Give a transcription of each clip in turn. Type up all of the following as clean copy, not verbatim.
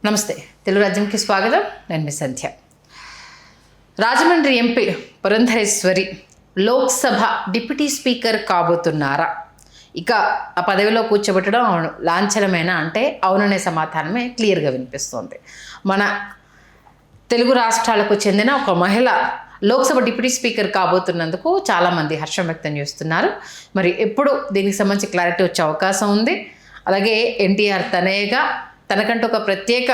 నమస్తే, తెలుగు రాజ్యంకి స్వాగతం. నేను మీ సంధ్య. Rajahmundry MP Purandeswari Lok Sabha deputy speaker కాబోతున్నారా? ఇక ఆ పదవిలో కూర్చోబెట్టడం అవును లాంఛనమేనా అంటే అవుననే సమాధానమే క్లియర్గా వినిపిస్తోంది. మన తెలుగు రాష్ట్రాలకు చెందిన ఒక మహిళ లోక్సభ డిప్యూటీ స్పీకర్ కాబోతున్నందుకు చాలామంది హర్షం వ్యక్తం చేస్తున్నారు. మరి ఎప్పుడు దీనికి సంబంధించి క్లారిటీ వచ్చే అవకాశం ఉంది. అలాగే ఎన్టీఆర్ తనకంటూ ఒక ప్రత్యేక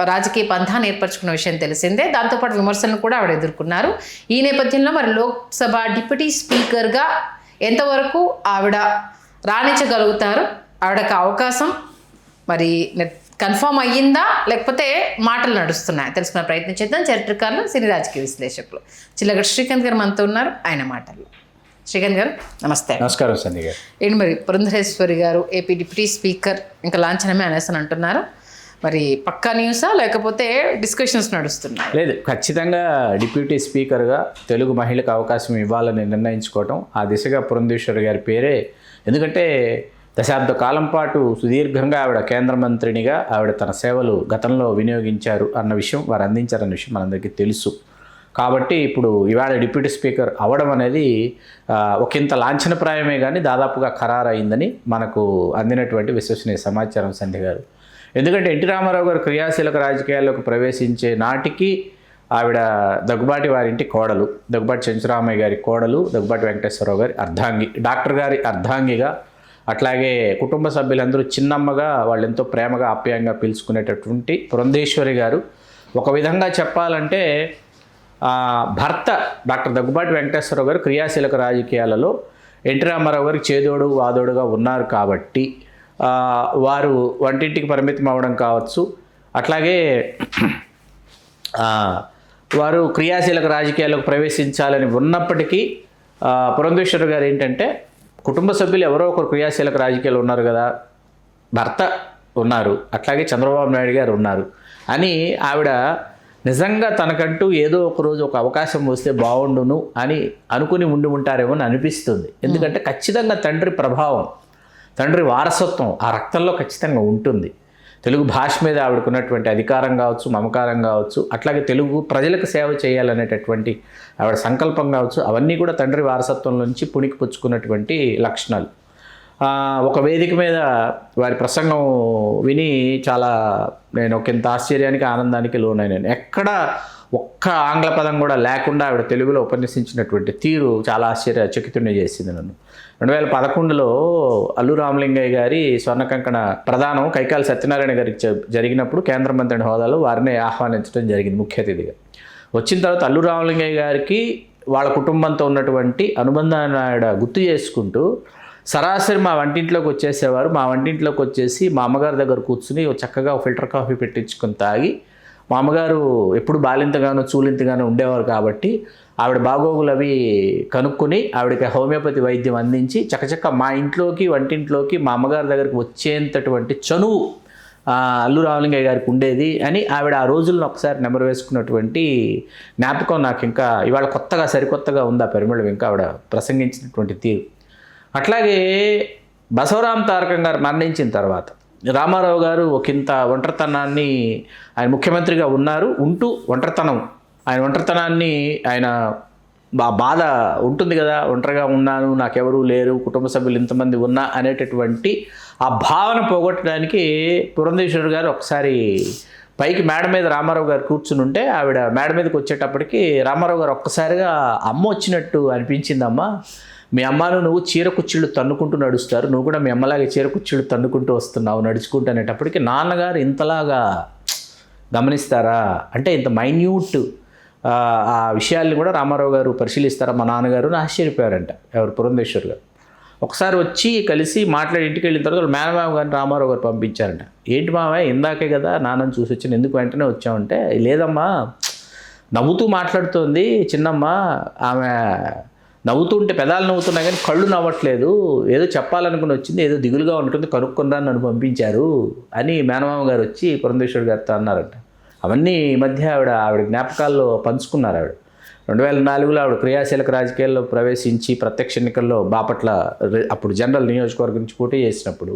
రాజకీయ పంథాన్ని ఏర్పరచుకున్న విషయం తెలిసిందే. దాంతోపాటు విమర్శలను కూడా ఆవిడ ఎదుర్కొన్నారు. ఈ నేపథ్యంలో మరి లోక్సభ డిప్యూటీ స్పీకర్గా ఎంతవరకు ఆవిడ రాణించగలుగుతారు, ఆవిడకు అవకాశం మరి కన్ఫర్మ్ అయ్యిందా లేకపోతే మాటలు నడుస్తున్నాయి తెలుసుకునే ప్రయత్నం చేద్దాం. చరిత్రకారులు, సినీ రాజకీయ విశ్లేషకులు చిల్లగడ్డ శ్రీకాంత్ గారు మనతో ఉన్నారు. ఆయన మాటలు. శ్రీకాంత్ గారు నమస్తే. నమస్కారం సంధ్య గారు. ఏంటి మరి పురంధరేశ్వరి గారు ఏపీ డిప్యూటీ స్పీకర్ ఇంకా లాంఛనమే అనేసి అంటున్నారు. మరి పక్కా న్యూసా లేకపోతే డిస్కషన్స్ నడుస్తున్నాయి? లేదు, ఖచ్చితంగా డిప్యూటీ స్పీకర్గా తెలుగు మహిళకు అవకాశం ఇవ్వాలని నిర్ణయించుకోవటం, ఆ దిశగా పురంధేశ్వరి గారి పేరే. ఎందుకంటే దశాబ్ద కాలం పాటు సుదీర్ఘంగా ఆవిడ కేంద్ర మంత్రినిగా ఆవిడ తన సేవలు గతంలో వినియోగించారు అన్న విషయం, వారు అందించారన్న విషయం మనందరికీ తెలుసు. కాబట్టి ఇప్పుడు ఇవాళ డిప్యూటీ స్పీకర్ అవ్వడం అనేది ఒకంత లాంఛనప్రాయమే కానీ దాదాపుగా ఖరారైందని మనకు అందినటువంటి విశ్వసనీయ సమాచారం సంధ్య గారు. ఎందుకంటే ఎన్టీ రామారావు గారు క్రియాశీలక రాజకీయాల్లోకి ప్రవేశించే నాటికి ఆవిడ దగ్గుబాటి వారింటి కోడలు, దగ్గుబాటి చెంచురామయ్య గారి కోడలు, దగ్గుబాటి వెంకటేశ్వరరావు గారి అర్ధాంగి, డాక్టర్ గారి అర్ధాంగిగా, అట్లాగే కుటుంబ సభ్యులందరూ చిన్నమ్మగా వాళ్ళు ఎంతో ప్రేమగా ఆప్యాయంగా పిలుచుకునేటటువంటి పురంధేశ్వరి గారు ఒక విధంగా చెప్పాలంటే భర్త డాక్టర్ దగ్గుబాటి వెంకటేశ్వరరావు గారు క్రియాశీలక రాజకీయాలలో ఎన్టీ రామారావు గారికి చేదోడు వాదోడుగా ఉన్నారు కాబట్టి వారు వంటింటికి పరిమితం అవ్వడం కావచ్చు, అట్లాగే వారు క్రియాశీలక రాజకీయాలకు ప్రవేశించాలని ఉన్నప్పటికీ పురంధేశ్వరి గారు ఏంటంటే కుటుంబ సభ్యులు ఎవరో ఒకరు క్రియాశీలక రాజకీయాలు ఉన్నారు కదా, భర్త ఉన్నారు, అట్లాగే చంద్రబాబు నాయుడు గారు ఉన్నారు అని ఆవిడ నిజంగా తనకంటూ ఏదో ఒక రోజు ఒక అవకాశం వస్తే బాగుండును అని అనుకుని ఉండి ఉంటారేమో అని అనిపిస్తుంది. ఎందుకంటే ఖచ్చితంగా తండ్రి ప్రభావం, తండ్రి వారసత్వం ఆ రక్తంలో ఖచ్చితంగా ఉంటుంది. తెలుగు భాష మీద ఆవిడకున్నటువంటి అధికారం కావచ్చు, మమకారం కావచ్చు, అట్లాగే తెలుగు ప్రజలకు సేవ చేయాలనేటటువంటి ఆవిడ సంకల్పం కావచ్చు, అవన్నీ కూడా తండ్రి వారసత్వం నుంచి పుణికి పుచ్చుకున్నటువంటి లక్షణాలు. ఒక వేదిక మీద వారి ప్రసంగం విని నేను ఒకంత ఆశ్చర్యానికి ఆనందానికి లోనైనాను. ఎక్కడ ఒక్క ఆంగ్ల పదం కూడా లేకుండా ఆవిడ తెలుగులో ఉపన్యసించినటువంటి తీరు చాలా ఆశ్చర్యచకితుడిని చేసింది నన్ను. 2011లో అల్లు రామలింగయ్య గారి స్వర్ణ కంకణ ప్రదానం కైకాల సత్యనారాయణ గారికి జరిగినప్పుడు కేంద్ర మంత్రి హోదాలో వారిని ఆహ్వానించడం జరిగింది ముఖ్య అతిథిగా. వచ్చిన తర్వాత అల్లు రామలింగయ్య గారికి వాళ్ళ కుటుంబంతో ఉన్నటువంటి అనుబంధాన్ని ఆవిడ గుర్తు చేసుకుంటూ సరాసరి మా వంటింట్లోకి వచ్చేసేవారు. మా వంటింట్లోకి వచ్చేసి మా అమ్మగారి దగ్గర కూర్చుని చక్కగా ఫిల్టర్ కాఫీ పెట్టించుకొని తాగి, మా అమ్మగారు ఎప్పుడు బాలింతగానో చూలింతగానో ఉండేవారు కాబట్టి ఆవిడ బాగోగులు అవి కనుక్కొని ఆవిడకి హోమియోపతి వైద్యం అందించి చక్కచక్క మా ఇంట్లోకి వంటింట్లోకి మా అమ్మగారి దగ్గరికి వచ్చేంతటువంటి చనువు అల్లు రామలింగయ్య గారికి ఉండేది అని ఆవిడ ఆ రోజులను ఒకసారి నెమరు వేసుకున్నటువంటి జ్ఞాపకం నాకు ఇంకా ఇవాళ సరికొత్తగా ఉంది ఆ పరిమళం ఇంకా ఆవిడ ప్రసంగించినటువంటి తీరు. అట్లాగే బసవరామ తారకం గారు మరణించిన తర్వాత రామారావు గారు ఒకంత ఒంటరితనాన్ని, ఆయన ముఖ్యమంత్రిగా ఉంటూ ఆయన ఒంటరితనాన్ని ఆయన బాధ ఉంటుంది కదా, ఒంటరిగా ఉన్నాను, నాకెవరూ లేరు, కుటుంబ సభ్యులు ఇంతమంది ఉన్నా అనేటటువంటి ఆ భావన పోగొట్టడానికి పురంధేశ్వరి గారు ఒకసారి పైకి మేడ మీద రామారావు గారు కూర్చుని ఉంటే ఆవిడ మేడ మీదకి వచ్చేటప్పటికి రామారావు గారు ఒక్కసారిగా అమ్మ వచ్చినట్టు అనిపించిందమ్మా, మీ అమ్మను నువ్వు చీర కుచ్చిళ్ళు తన్నుకుంటూ నడుస్తారు, నువ్వు కూడా మీ అమ్మలాగే చీర కుచ్చిళ్ళు తన్నుకుంటూ వస్తున్నావు నడుచుకుంటూ అనేటప్పటికి నాన్నగారు ఇంతలాగా గమనిస్తారా అంటే ఇంత మైన్యూట్ ఆ విషయాల్ని కూడా రామారావు గారు పరిశీలిస్తారా మా నాన్నగారు అని ఆశ్చర్యపోయారంట ఎవరు పురంధేశ్వరి గారు. ఒకసారి వచ్చి కలిసి మాట్లాడి ఇంటికి వెళ్ళిన తర్వాత మేనమామ గారిని రామారావు గారు పంపించారంట. ఏంటి మామయ్య ఇందాకే కదా నాన్నని చూసి వచ్చాను, ఎందుకు వెంటనే వచ్చామంటే లేదమ్మా నవ్వుతూ మాట్లాడుతోంది చిన్నమ్మ, ఆమె నవ్వుతుంటే పెదాలు నవ్వుతున్నా కానీ కళ్ళు నవ్వట్లేదు, ఏదో చెప్పాలనుకుని వచ్చింది, ఏదో దిగులుగా ఉంటుంది, కనుక్కుందా నన్ను పంపించారు అని మేనమామ గారు వచ్చి పురంధేశ్వరి గారితో అన్నారంట. అవన్నీ ఈ మధ్య ఆవిడ జ్ఞాపకాల్లో పంచుకున్నారు. ఆవిడ 2004లో ఆవిడ క్రియాశీలక రాజకీయాల్లో ప్రవేశించి ప్రత్యక్ష ఎన్నికల్లో బాపట్ల అప్పుడు జనరల్ నియోజకవర్గం నుంచి పోటీ చేసినప్పుడు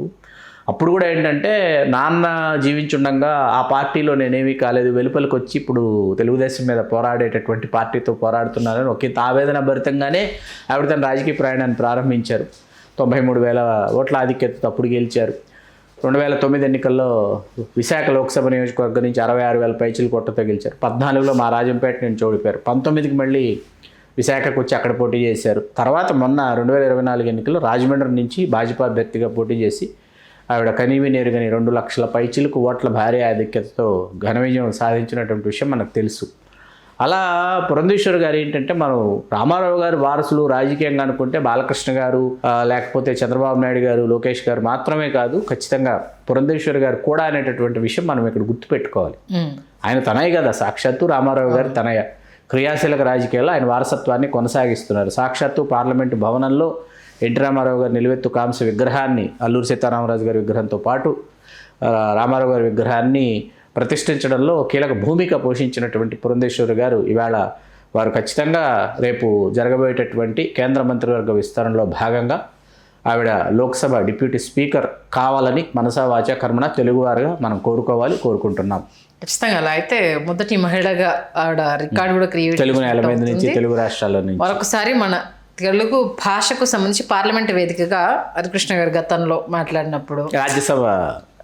అప్పుడు కూడా ఏంటంటే నాన్న జీవించుండగా ఆ పార్టీలో నేనేమీ కాలేదు, వెలుపలికి వచ్చి ఇప్పుడు తెలుగుదేశం మీద పోరాడేటటువంటి పార్టీతో పోరాడుతున్నారని ఒక ఆవేదన భరితంగానే ఆవిడ తన రాజకీయ ప్రయాణాన్ని ప్రారంభించారు. 93,000 ఓట్ల ఆధిక్యతతో అప్పుడు గెలిచారు. 2009 ఎన్నికల్లో విశాఖ లోక్సభ నియోజకవర్గం నుంచి 66,000 పైచీలు కొట్టతో గెలిచారు. 14లో మా రాజంపేట నుంచి ఓడిపోయారు. 19కి మళ్ళీ విశాఖకు వచ్చి అక్కడ పోటీ చేశారు. తర్వాత మొన్న 2024 ఎన్నికల్లో రాజమండ్రి నుంచి భాజపా అభ్యర్థిగా పోటీ చేసి ఆవిడ కనీవి నేరుగని 2 లక్షల పైచీలకు ఓట్ల భారీ ఆధిక్యతతో ఘన విజయం సాధించినటువంటి విషయం మనకు తెలుసు. అలా పురంధేశ్వరి గారు ఏంటంటే మనం రామారావు గారు వారసులు రాజకీయంగా అనుకుంటే బాలకృష్ణ గారు లేకపోతే చంద్రబాబు నాయుడు గారు, లోకేష్ గారు మాత్రమే కాదు, ఖచ్చితంగా పురంధేశ్వరి గారు కూడా అనేటటువంటి విషయం మనం ఇక్కడ గుర్తుపెట్టుకోవాలి. ఆయన తనయ్య కదా, సాక్షాత్తు రామారావు గారు తనయ్య. క్రియాశీలక రాజకీయాల్లో ఆయన వారసత్వాన్ని కొనసాగిస్తున్నారు. సాక్షాత్తు పార్లమెంటు భవనంలో ఎన్టీ రామారావు గారి నిలువెత్తు కాంస్య విగ్రహాన్ని అల్లూరి సీతారామరాజు గారి విగ్రహంతో పాటు రామారావు గారి విగ్రహాన్ని ప్రతిష్ఠించడంలో కీలక భూమిక పోషించినటువంటి పురంధేశ్వరి గారు ఇవాళ వారు ఖచ్చితంగా రేపు జరగబోయేటటువంటి కేంద్ర మంత్రివర్గ విస్తరణలో భాగంగా ఆవిడ లోక్సభ డిప్యూటీ స్పీకర్ కావాలని మనసా వాచా కర్మణ తెలుగువారుగా మనం కోరుకుంటున్నాం. ఖచ్చితంగా అలా అయితే మొదటి మహిళగా ఆవిడ రికార్డు కూడా క్రియేట్ తెలుగు నేల మీద నుంచి, తెలుగు రాష్ట్రాల నుంచి మరొకసారి మన తెలుగు భాషకు సంబంధించి పార్లమెంట్ వేదికగా హరికృష్ణ గారు గతంలో మాట్లాడినప్పుడు రాజ్యసభ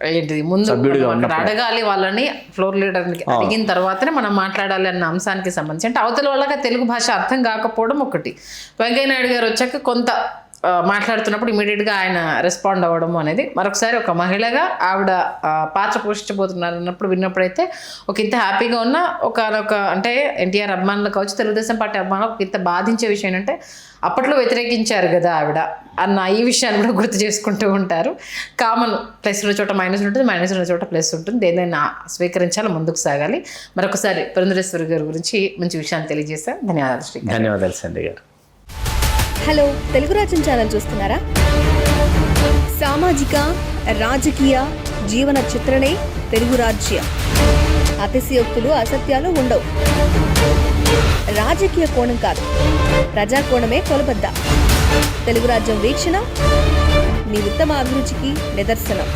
ఏంటిది ముందు అడగాలి వాళ్ళని, ఫ్లోర్ లీడర్ని అడిగిన తర్వాతనే మనం మాట్లాడాలి అన్న అంశానికి సంబంధించి, అంటే అవతల వాళ్ళకి తెలుగు భాష అర్థం కాకపోవడం ఒకటి. వెంకయ్య నాయుడు గారు వచ్చాక కొంత మాట్లాడుతున్నప్పుడు ఇమీడియట్గా ఆయన రెస్పాండ్ అవ్వడం అనేది మరొకసారి ఒక మహిళగా ఆవిడ పాత్ర పోషించబోతున్నారు అన్నప్పుడు విన్నప్పుడైతే ఒక ఇంత హ్యాపీగా ఉన్న ఒక అంటే ఎన్టీఆర్ అభిమానులు కావచ్చు, తెలుగుదేశం పార్టీ అభిమానులు ఒక ఇంత బాధించే విషయం ఏంటంటే అప్పట్లో వ్యతిరేకించారు కదా ఆవిడ అన్న ఈ విషయాన్ని కూడా గుర్తు చేసుకుంటూ ఉంటారు. కామన్, ప్లస్ ఉన్న చోట మైనస్ ఉంటుంది, మైనస్ ఉన్న చోట ప్లస్ ఉంటుంది, ఏదైనా స్వీకరించాలి, ముందుకు సాగాలి. మరొకసారి పురంధరేశ్వరి గారి గురించి మంచి విషయాన్ని తెలియజేశారు. ధన్యవాదాలు శ్రీ. ధన్యవాదాలు సంధ్య గారు. హలో, తెలుగు రాజ్యం ఛానల్ చూస్తున్నారా? సామాజిక, రాజకీయ, జీవన చిత్రణే తెలుగు రాజ్యం. అతిశయోక్తులు, అసత్యాలు ఉండవు. రాజకీయ కోణం కాదు, ప్రజా కోణమే కొలబద్ద. తెలుగు రాజ్యం వీక్షణ మీ ఉత్తమ అభిరుచికి నిదర్శనం.